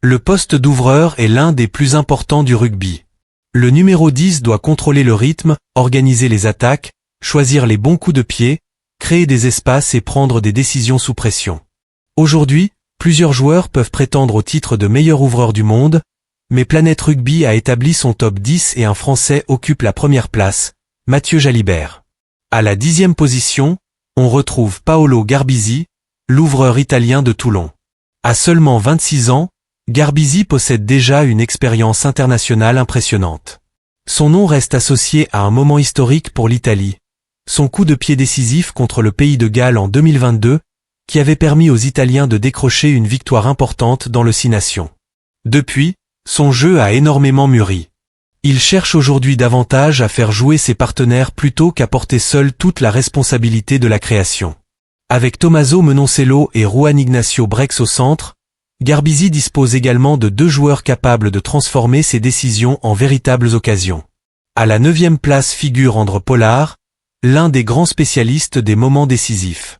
Le poste d'ouvreur est l'un des plus importants du rugby. Le numéro 10 doit contrôler le rythme, organiser les attaques, choisir les bons coups de pied, créer des espaces et prendre des décisions sous pression. Aujourd'hui, plusieurs joueurs peuvent prétendre au titre de meilleur ouvreur du monde, mais Planète Rugby a établi son top 10 et un Français occupe la première place, Mathieu Jalibert. À la 10e position, on retrouve Paolo Garbisi, l'ouvreur italien de Toulon. À seulement 26 ans, Garbisi possède déjà une expérience internationale impressionnante. Son nom reste associé à un moment historique pour l'Italie, son coup de pied décisif contre le Pays de Galles en 2022, qui avait permis aux Italiens de décrocher une victoire importante dans le Six Nations. Depuis, son jeu a énormément mûri. Il cherche aujourd'hui davantage à faire jouer ses partenaires plutôt qu'à porter seul toute la responsabilité de la création. Avec Tommaso Menoncello et Juan Ignacio Brex au centre, Garbisi dispose également de 2 joueurs capables de transformer ses décisions en véritables occasions. À la 9e place figure Andre Pollard, l'un des grands spécialistes des moments décisifs.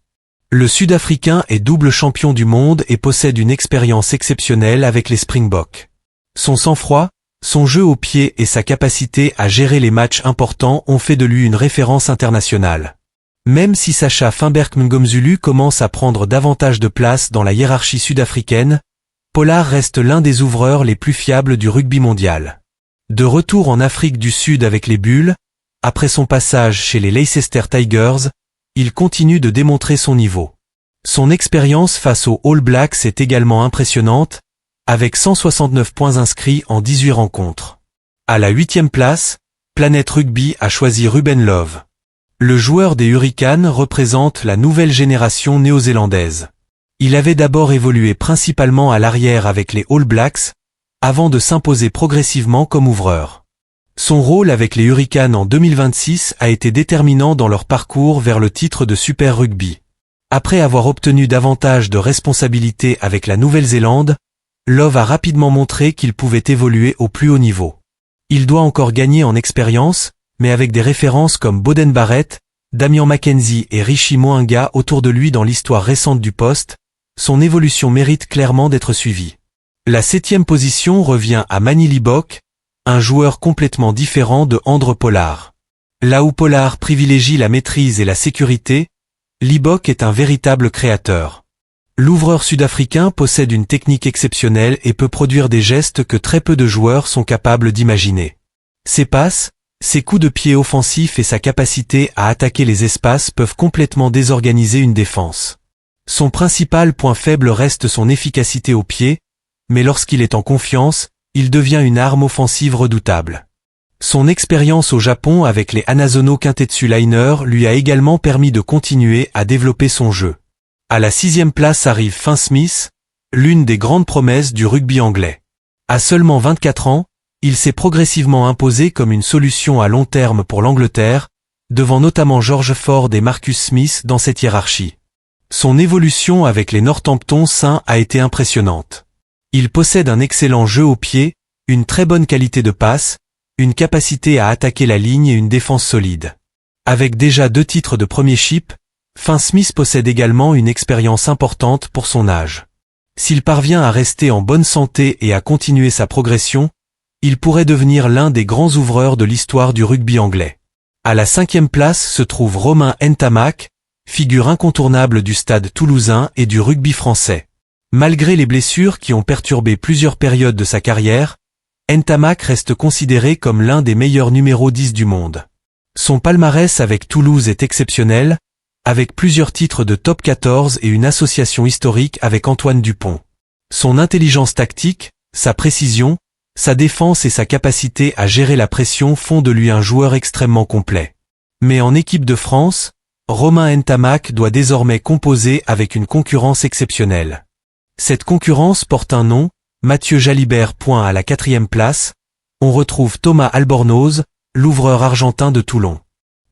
Le Sud-Africain est double champion du monde et possède une expérience exceptionnelle avec les Springboks. Son sang-froid, son jeu au pied et sa capacité à gérer les matchs importants ont fait de lui une référence internationale. Même si Sacha Finberg-Mngomzulu commence à prendre davantage de place dans la hiérarchie sud-africaine, Pollard reste l'un des ouvreurs les plus fiables du rugby mondial. De retour en Afrique du Sud avec les Bulls, après son passage chez les Leicester Tigers, il continue de démontrer son niveau. Son expérience face aux All Blacks est également impressionnante, avec 169 points inscrits en 18 rencontres. À la 8e place, Planète Rugby a choisi Ruben Love. Le joueur des Hurricanes représente la nouvelle génération néo-zélandaise. Il avait d'abord évolué principalement à l'arrière avec les All Blacks, avant de s'imposer progressivement comme ouvreur. Son rôle avec les Hurricanes en 2026 a été déterminant dans leur parcours vers le titre de Super Rugby. Après avoir obtenu davantage de responsabilités avec la Nouvelle-Zélande, Love a rapidement montré qu'il pouvait évoluer au plus haut niveau. Il doit encore gagner en expérience, mais avec des références comme Beauden Barrett, Damian McKenzie et Richie Mo'unga autour de lui dans l'histoire récente du poste, son évolution mérite clairement d'être suivie. La 7e position revient à Mani Libbok, un joueur complètement différent de Andre Pollard. Là où Pollard privilégie la maîtrise et la sécurité, Libbok est un véritable créateur. L'ouvreur sud-africain possède une technique exceptionnelle et peut produire des gestes que très peu de joueurs sont capables d'imaginer. Ses passes, ses coups de pied offensifs et sa capacité à attaquer les espaces peuvent complètement désorganiser une défense. Son principal point faible reste son efficacité au pied, mais lorsqu'il est en confiance, il devient une arme offensive redoutable. Son expérience au Japon avec les Hanazono Kintetsu Liner lui a également permis de continuer à développer son jeu. À la 6e place arrive Fin Smith, l'une des grandes promesses du rugby anglais. À seulement 24 ans, il s'est progressivement imposé comme une solution à long terme pour l'Angleterre, devant notamment George Ford et Marcus Smith dans cette hiérarchie. Son évolution avec les Northampton Saints a été impressionnante. Il possède un excellent jeu au pied, une très bonne qualité de passe, une capacité à attaquer la ligne et une défense solide. Avec déjà 2 titres de premiership, Fin Smith possède également une expérience importante pour son âge. S'il parvient à rester en bonne santé et à continuer sa progression, il pourrait devenir l'un des grands ouvreurs de l'histoire du rugby anglais. À la 5e place se trouve Romain Ntamak, figure incontournable du stade toulousain et du rugby français. Malgré les blessures qui ont perturbé plusieurs périodes de sa carrière, Ntamak reste considéré comme l'un des meilleurs numéros 10 du monde. Son palmarès avec Toulouse est exceptionnel, avec plusieurs titres de top 14 et une association historique avec Antoine Dupont. Son intelligence tactique, sa précision, sa défense et sa capacité à gérer la pression font de lui un joueur extrêmement complet. Mais en équipe de France, Romain Ntamak doit désormais composer avec une concurrence exceptionnelle. Cette concurrence porte un nom, Mathieu Jalibert. À la 4e place, on retrouve Thomas Albornoz, l'ouvreur argentin de Toulon.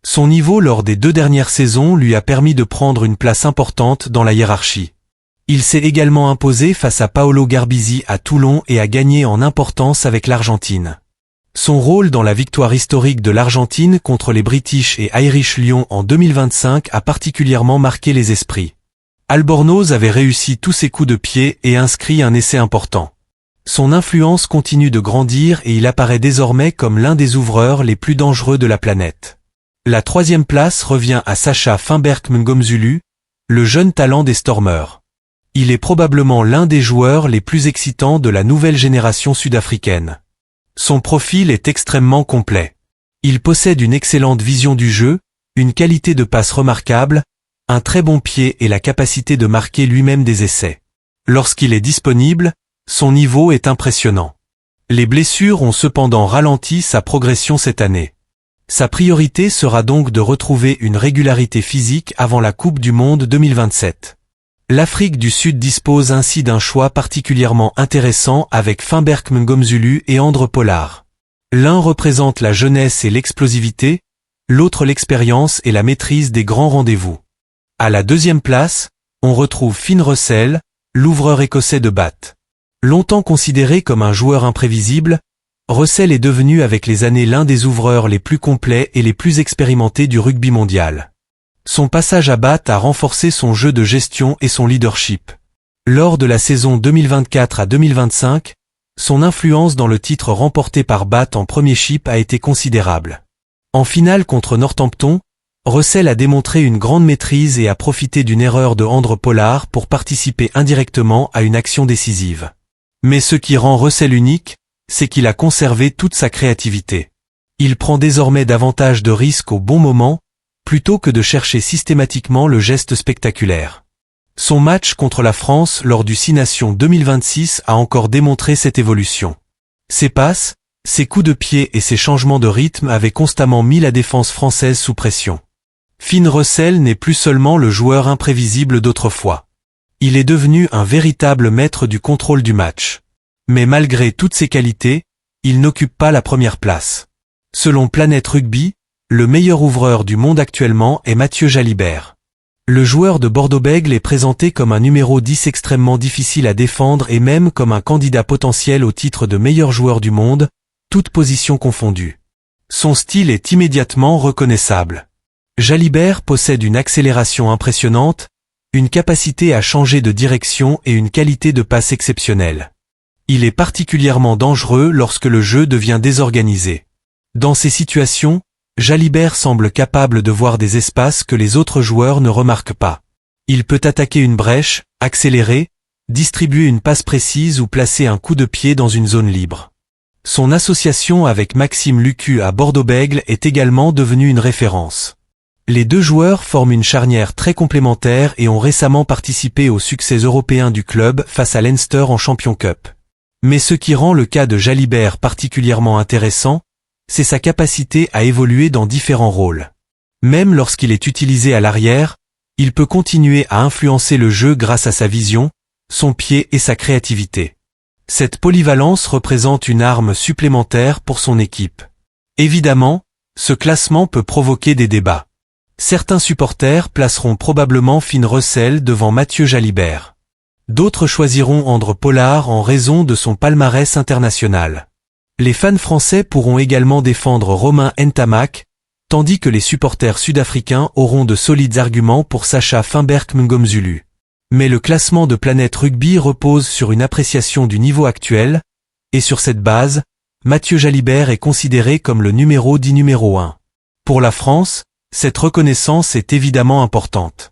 Son niveau lors des 2 dernières saisons lui a permis de prendre une place importante dans la hiérarchie. Il s'est également imposé face à Paolo Garbisi à Toulon et a gagné en importance avec l'Argentine. Son rôle dans la victoire historique de l'Argentine contre les British et Irish Lions en 2025 a particulièrement marqué les esprits. Albornoz avait réussi tous ses coups de pied et inscrit un essai important. Son influence continue de grandir et il apparaît désormais comme l'un des ouvreurs les plus dangereux de la planète. La 3e place revient à Sascha Fainberg-Mngomzulu, le jeune talent des Stormers. Il est probablement l'un des joueurs les plus excitants de la nouvelle génération sud-africaine. Son profil est extrêmement complet. Il possède une excellente vision du jeu, une qualité de passe remarquable, un très bon pied et la capacité de marquer lui-même des essais. Lorsqu'il est disponible, son niveau est impressionnant. Les blessures ont cependant ralenti sa progression cette année. Sa priorité sera donc de retrouver une régularité physique avant la Coupe du Monde 2027. L'Afrique du Sud dispose ainsi d'un choix particulièrement intéressant avec Fainberg-Mngomzulu et Andre Pollard. L'un représente la jeunesse et l'explosivité, l'autre l'expérience et la maîtrise des grands rendez-vous. À la 2e place, on retrouve Finn Russell, l'ouvreur écossais de Bath. Longtemps considéré comme un joueur imprévisible, Russell est devenu avec les années l'un des ouvreurs les plus complets et les plus expérimentés du rugby mondial. Son passage à Bath a renforcé son jeu de gestion et son leadership. Lors de la saison 2024 à 2025, son influence dans le titre remporté par Bath en Premiership a été considérable. En finale contre Northampton, Russell a démontré une grande maîtrise et a profité d'une erreur de Andre Pollard pour participer indirectement à une action décisive. Mais ce qui rend Russell unique, c'est qu'il a conservé toute sa créativité. Il prend désormais davantage de risques au bon moment, plutôt que de chercher systématiquement le geste spectaculaire. Son match contre la France lors du 6 Nations 2026 a encore démontré cette évolution. Ses passes, ses coups de pied et ses changements de rythme avaient constamment mis la défense française sous pression. Finn Russell n'est plus seulement le joueur imprévisible d'autrefois. Il est devenu un véritable maître du contrôle du match. Mais malgré toutes ses qualités, il n'occupe pas la première place. Selon Planète Rugby, le meilleur ouvreur du monde actuellement est Mathieu Jalibert. Le joueur de Bordeaux-Bègles est présenté comme un numéro 10 extrêmement difficile à défendre et même comme un candidat potentiel au titre de meilleur joueur du monde, toutes positions confondues. Son style est immédiatement reconnaissable. Jalibert possède une accélération impressionnante, une capacité à changer de direction et une qualité de passe exceptionnelle. Il est particulièrement dangereux lorsque le jeu devient désorganisé. Dans ces situations, Jalibert semble capable de voir des espaces que les autres joueurs ne remarquent pas. Il peut attaquer une brèche, accélérer, distribuer une passe précise ou placer un coup de pied dans une zone libre. Son association avec Maxime Lucu à Bordeaux-Bègles est également devenue une référence. Les deux joueurs forment une charnière très complémentaire et ont récemment participé au succès européen du club face à Leinster en Champions Cup. Mais ce qui rend le cas de Jalibert particulièrement intéressant, c'est sa capacité à évoluer dans différents rôles. Même lorsqu'il est utilisé à l'arrière, il peut continuer à influencer le jeu grâce à sa vision, son pied et sa créativité. Cette polyvalence représente une arme supplémentaire pour son équipe. Évidemment, ce classement peut provoquer des débats. Certains supporters placeront probablement Finn Russell devant Mathieu Jalibert. D'autres choisiront Andre Pollard en raison de son palmarès international. Les fans français pourront également défendre Romain Ntamak, tandis que les supporters sud-africains auront de solides arguments pour Sascha Fainberg-Mngomzulu. Mais le classement de Planète Rugby repose sur une appréciation du niveau actuel, et sur cette base, Mathieu Jalibert est considéré comme le numéro 10 numéro 1. Pour la France, cette reconnaissance est évidemment importante.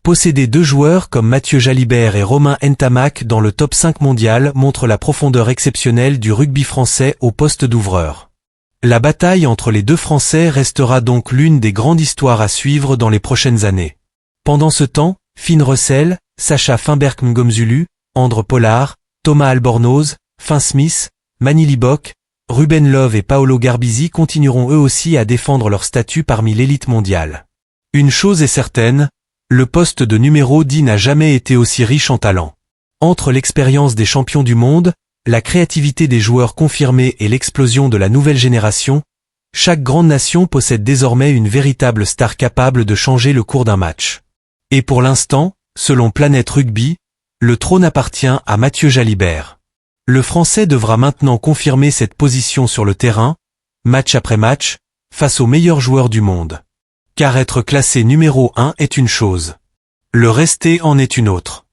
Posséder deux joueurs comme Mathieu Jalibert et Romain Ntamak dans le top 5 mondial montre la profondeur exceptionnelle du rugby français au poste d'ouvreur. La bataille entre les deux Français restera donc l'une des grandes histoires à suivre dans les prochaines années. Pendant ce temps, Finn Russell, Sascha Fainberg-Mngomzulu, Andre Pollard, Thomas Albornoz, Finn Smith, Mani Libbok, Ruben Love et Paolo Garbisi continueront eux aussi à défendre leur statut parmi l'élite mondiale. Une chose est certaine, le poste de numéro 10 n'a jamais été aussi riche en talent. Entre l'expérience des champions du monde, la créativité des joueurs confirmés et l'explosion de la nouvelle génération, chaque grande nation possède désormais une véritable star capable de changer le cours d'un match. Et pour l'instant, selon Planète Rugby, le trône appartient à Mathieu Jalibert. Le Français devra maintenant confirmer cette position sur le terrain, match après match, face aux meilleurs joueurs du monde. Car être classé numéro 1 est une chose. Le rester en est une autre.